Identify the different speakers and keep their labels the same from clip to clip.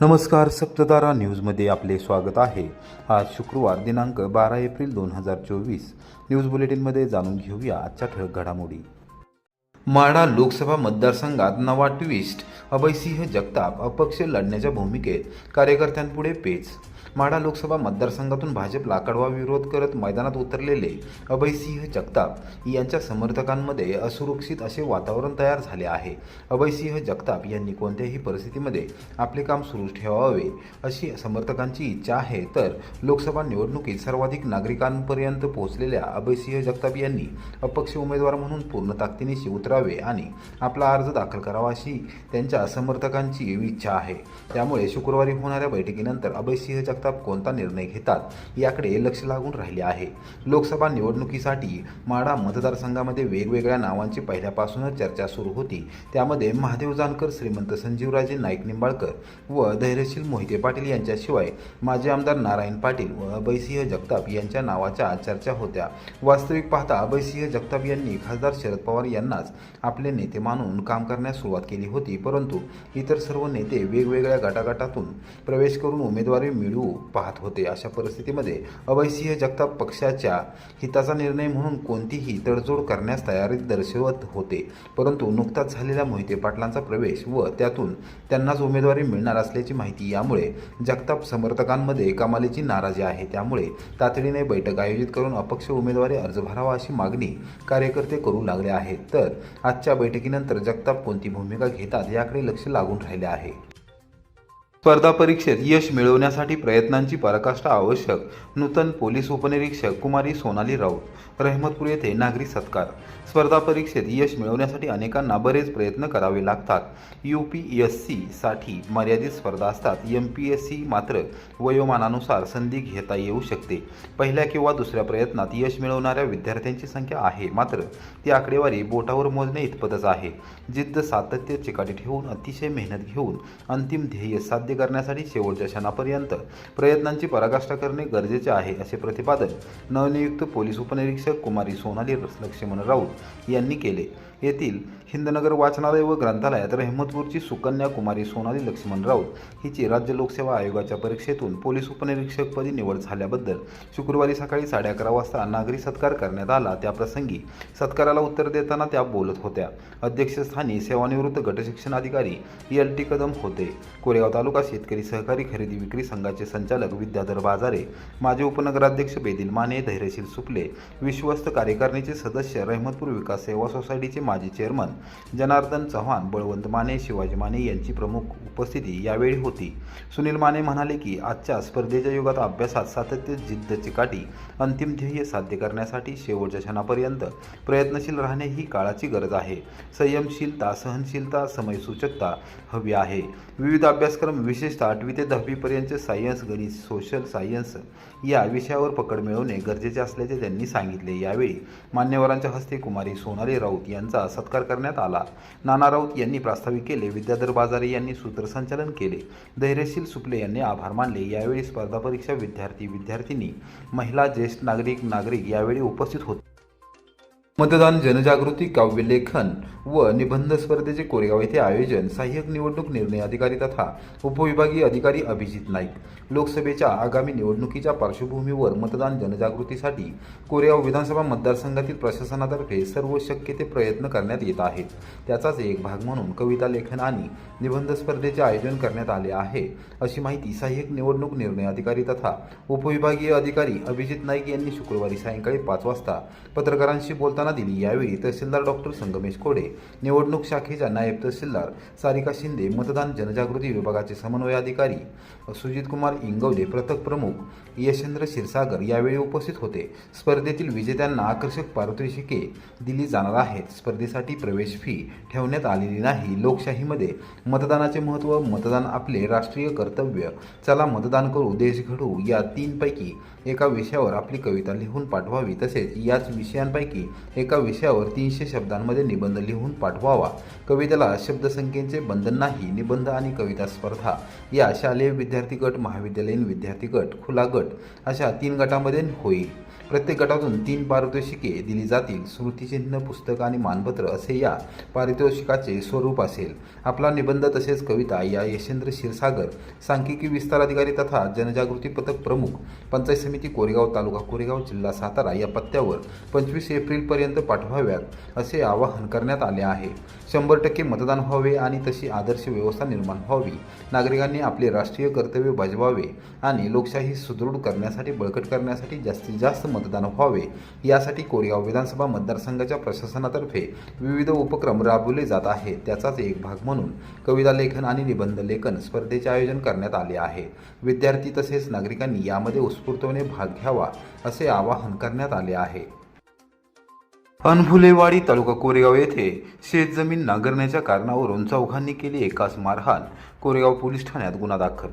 Speaker 1: नमस्कार, सप्ततारा न्यूजमध्ये आपले स्वागत आहे। आज शुक्रवार दिनांक 12 एप्रिल 2024। न्यूज बुलेटिनमध्ये जाणून घेऊया आजच्या ठळक घडामोडी। माढा लोकसभा मतदारसंघात नवा ट्विस्ट, अभयसिंह जगताप अपक्ष लढण्याच्या भूमिकेत कार्यकर्त्यांपुढे पेच। माढा लोकसभा मतदारसंघातून भाजपला कडवा विरोध करत मैदानात उतरलेले अभयसिंह जगताप यांच्या समर्थकांमध्ये असुरक्षित असे वातावरण तयार झाले आहे। अभयसिंह जगताप यांनी कोणत्याही परिस्थितीमध्ये आपले काम सुरू ठेवावे अशी समर्थकांची इच्छा आहे। तर लोकसभा निवडणुकीत सर्वाधिक नागरिकांपर्यंत पोहोचलेल्या अभयसिंह जगताप यांनी अपक्ष उमेदवार म्हणून पूर्ण ताकदीने उतरावे आणि आपला अर्ज दाखल करावा अशी त्यांच्या समर्थकांची इच्छा आहे। त्यामुळे शुक्रवारी होणाऱ्या बैठकीनंतर अभयसिंह जगताप कोणता निर्णय घेतात याकडे लक्ष लागून राहिले आहे। लोकसभा निवडणुकीसाठी माढा मतदारसंघामध्ये वेगवेगळ्या नावांची पहिल्यापासूनच चर्चा सुरू होती। त्यामध्ये महादेव जानकर, श्रीमंत संजीवराजे नाईक निंबाळकर व धैर्यशील मोहिते पाटील यांच्याशिवाय माजी आमदार नारायण पाटील व अभयसिंह जगताप यांच्या नावाच्या चर्चा होत्या। वास्तविक पाहता अभयसिंह जगताप यांनी खासदार शरद पवार यांनाच आपले नेते मानून काम करण्यास सुरुवात केली होती, परंतु इतर सर्व नेते वेगवेगळ्या गटागटातून प्रवेश करून उमेदवारी मिळवू पाहत होते। अशा परिस्थितीमध्ये अभयसिंह जगताप पक्षाच्या हिताचा निर्णय म्हणून कोणतीही तडजोड करण्यास तयारी दर्शवत होते, परंतु नुकताच झालेल्या मोहिते पाटलांचा प्रवेश व त्यातून त्यांनाच उमेदवारी मिळणार असल्याची माहिती यामुळे जगताप समर्थकांमध्ये कमालीची नाराजी आहे। त्यामुळे तातडीने बैठक आयोजित करून अपक्ष उमेदवारी अर्ज भरावा अशी मागणी कार्यकर्ते करू लागले आहेत। तर आजच्या बैठकीनंतर जगताप कोणती भूमिका घेतात याकडे लक्ष लागून राहिले आहे। स्पर्धा परीक्षेत यश मिळवण्यासाठी प्रयत्नांची पराकाष्ठा आवश्यक, नूतन पोलीस उपनिरीक्षक कुमारी सोनाली राऊत। रहमतपूर येथे नागरी सत्कार। स्पर्धा परीक्षेत यश मिळवण्यासाठी अनेकांना बरेच प्रयत्न करावे लागतात। UPSC साठी मर्यादित स्पर्धा असतात। MPSC मात्र वयोमानानुसार संधी घेता येऊ शकते। पहिल्या किंवा दुसऱ्या प्रयत्नात यश मिळवणाऱ्या विद्यार्थ्यांची संख्या आहे, मात्र ती आकडेवारी बोटावर मोजणे इतपतच आहे। जिद्द, सातत्य, चिकाटी ठेवून अतिशय मेहनत घेऊन अंतिम ध्येय साध्य करण्यासाठी शेवटच्या क्षणापर्यंत प्रयत्नांची पराकाष्ठा करणे गरजेचे आहे, असे प्रतिपादन नवनियुक्त पोलीस उपनिरीक्षक कुमारी सोनाली लक्ष्मण राऊत यांनी केले। येथील हिंदनगर वाचनालय व ग्रंथालयात रहमतपूरची सुकन्या कुमारी सोनाली लक्ष्मण राऊत हिची राज्य लोकसेवा आयोगाच्या परीक्षेतून पोलीस उपनिरीक्षकपदी निवड झाल्याबद्दल शुक्रवारी सकाळी 11:30 वाजता नागरी सत्कार करण्यात आला। त्याप्रसंगी सत्काराला उत्तर देताना त्या बोलत होत्या। अध्यक्षस्थानी सेवानिवृत्त गटशिक्षण अधिकारी LT कदम होते। कोरेगाव तालुका शेतकरी सहकारी खरेदी विक्री संघाचे संचालक विद्याधर बाजारे, माजी उपनगराध्यक्ष बेदिल माने, धैर्यशील सुपले, विश्वस्त कार्यकारिणीचे सदस्य, रहमतपूर विकास सेवा सोसायटीचे माजी चेअरमन जनार्दन चव्हाण, बळवंत माने, शिवाजी माने यांची प्रमुख उपस्थिती यावेळी होती। सुनील माने म्हणाले की आजच्या स्पर्धेच्या युगात अभ्यासात सातत्य, जिद्द, चिकाटी, अंतिम ध्येय साध्य करण्यासाठी शेवटच्या क्षणापर्यंत प्रयत्नशील राहणे ही काळाची गरज आहे। संयमशीलता, सहनशीलता, समयसूचकता हवी आहे। विविध अभ्यासक्रम विशेषतः 8वी ते 10वी पर्यंतचे सायन्स, गणित, सोशल सायन्स या विषयावर पकड मिळवणे गरजेचे असल्याचे त्यांनी सांगितले। यावेळी मान्यवरांच्या हस्ते कुमारी सोनाली राऊत यांचा सत्कार करण्यात आला। नाना राऊत यांनी प्रास्ताविक केले। विद्याधर बाजारे यांनी सूत्रसंचालन केले। धैर्यशील सुपले यांनी आभार मानले। यावेळी स्पर्धा परीक्षा विद्यार्थी, विद्यार्थिनी, महिला, ज्येष्ठ नागरिक यावेळी उपस्थित होते। मतदान जनजागृती, काव्यलेखन व निबंध स्पर्धेचे कोरेगाव येथे आयोजन। सहाय्यक निवडणूक निर्णय अधिकारी तथा उपविभागीय अधिकारी अभिजित नाईक। लोकसभेच्या आगामी निवडणुकीच्या पार्श्वभूमीवर मतदान जनजागृतीसाठी कोरेगाव विधानसभा मतदारसंघातील प्रशासनातर्फे सर्व शक्य ते प्रयत्न करण्यात येत आहेत। त्याचाच एक भाग म्हणून कविता लेखन आणि निबंध स्पर्धेचे आयोजन करण्यात आले आहे, अशी माहिती सहाय्यक निवडणूक निर्णय अधिकारी तथा उपविभागीय अधिकारी अभिजित नाईक यांनी शुक्रवारी सायंकाळी 5 वाजता पत्रकारांशी बोलताना दिली। यावेळी तहसीलदार डॉक्टर संगमेश खोडे, निवडणूक शाखेच्या नायब तहसीलदार सारिका शिंदे, मतदान जनजागृती विभागाचे समन्वय अधिकारी सुजित कुमार इंगवले, पथक प्रमुख यशेंद्र क्षीरसागर यावेळी उपस्थित होते। स्पर्धेतील विजेत्यांना आकर्षक पारितोषिके दिली जाणार आहेत। स्पर्धेसाठी प्रवेश फी ठेवण्यात आलेली नाही। लोकशाहीमध्ये मतदानाचे महत्त्व, मतदान आपले राष्ट्रीय कर्तव्य, चला मतदान करू, देश घडवू या 3 पैकी एका विषयावर आपली कविता लिहून पाठवावी, तसेच याच विषयांपैकी एका विषयावर 300 शब्दांमध्ये निबंध लिहून पाठवावा। कवितेला शब्दसंख्येचे बंधन नाही। निबंध आणि कविता स्पर्धा या शालेय विद्यार्थी गट, महाविद्यालयीन विद्यार्थी गट, खुला गट अशा 3 गटांमध्ये होईल। प्रत्येक गटातून 3 पारितोषिके दिली जातील. स्मृतिचिन्ह, पुस्तक आणि मानपत्र असे या पारितोषिकाचे स्वरूप असेल. आपला निबंध तसेच कविता या यशेंद्र क्षीरसागर, सांख्यिकी विस्तार अधिकारी तथा जनजागृती पथक प्रमुख, पंचायत समिती कोरेगाव, तालुका कोरेगाव, जिल्हा सातारा या पत्त्यावर 25 एप्रिलपर्यंत पाठवाव्यात असे आवाहन करण्यात आले आहे. 100% मतदान व्हावे आणि तशी आदर्श व्यवस्था निर्माण व्हावी. नागरिकांनी आपले राष्ट्रीय कर्तव्य बजावावे आणि लोकशाही सुदृढ करण्यासाठी, बळकट करण्यासाठी जास्तीत जास्त मतदान व्हावे यासाठी कोरेगाव विधानसभा मतदारसंघाच्या प्रशासनातर्फे विविध उपक्रम राबवले जात आहेत. त्याचाच एक भाग म्हणून कविता लेखन आणि निबंध लेखन स्पर्धेचे आयोजन करण्यात आले आहे. विद्यार्थी तसेच नागरिकांनी यामध्ये उत्स्फूर्तपणे भाग घ्यावा असे आवाहन करण्यात आले आहे. अनभुलेवाडी तालुका कोरेगाव येथे शेतजमीन नांगरण्याच्या कारणावरून चौघांनी केली एकाच मारहाण. कोरेगाव पोलीस ठाण्यात गुन्हा दाखल.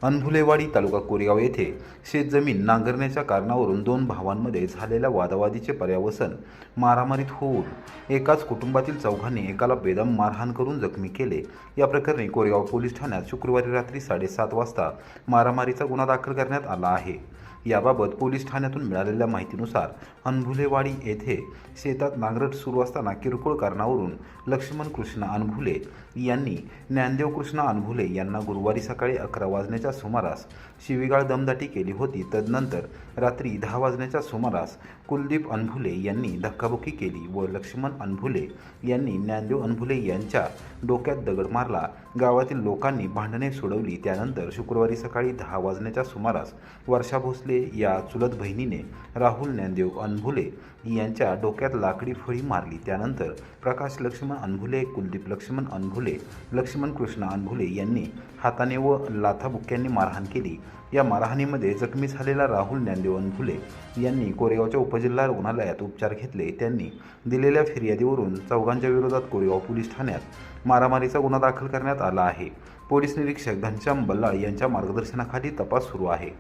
Speaker 1: अनभुलेवाडी तालुका कोरेगाव येथे शेतजमीन नांगरण्याच्या कारणावरून 2 भावांमध्ये झालेल्या वादावादीचे पर्यावसन मारामारीत होऊन एकाच कुटुंबातील चौघांनी एकाला बेदम मारहाण करून जखमी केले. या प्रकरणी कोरेगाव पोलीस ठाण्यात शुक्रवारी रात्री 7:30 वाजता मारामारीचा गुन्हा दाखल करण्यात आला आहे. याबाबत पोलीस ठाण्यातून मिळालेल्या माहितीनुसार अनभुलेवाडी येथे शेतात नांगरट सुरू असताना किरकोळ कारणावरून लक्ष्मण कृष्ण अनभुले यांनी ज्ञानदेव कृष्ण अनभुले यांना गुरुवारी सकाळी 11 वाजण्याच्या सुमारास शिवीगाळ दमदाटी केली होती. तदनंतर रात्री 10 वाजण्याच्या सुमारास कुलदीप अनभुले यांनी धक्काबुक्की केली व लक्ष्मण अनभुले यांनी ज्ञानदेव अनभुले यांच्या डोक्यात दगड मारला. गावातील लोकांनी भांडणे सोडवली. त्यानंतर शुक्रवारी सकाळी 10 वाजण्याच्या सुमारास वर्षा भोसले या चुलत बहिणीने राहुल ज्ञानदेव अनभुले यांच्या डोक्यात लाकडी फळी मारली. त्यानंतर प्रकाश लक्ष्मण अनभुले, कुलदीप लक्ष्मण अनभुले, लक्ष्मण कृष्ण अनभुले यांनी हाताने व लाथाबुक्क्यांनी मारहाण केली. या मारहाणीमध्ये जखमी झालेला राहुल ज्ञानदेव अनभुले यांनी कोरेगावच्या उपजिल्हा रुग्णालयात उपचार घेतले. त्यांनी दिलेल्या फिर्यादीवरून चौघांच्या विरोधात कोरेगाव पोलीस ठाण्यात मारामारीचा गुन्हा दाखल करण्यात आला आहे. पोलीस निरीक्षक घनश्याम बल्लाळ यांच्या मार्गदर्शनाखाली तपास सुरू आहे.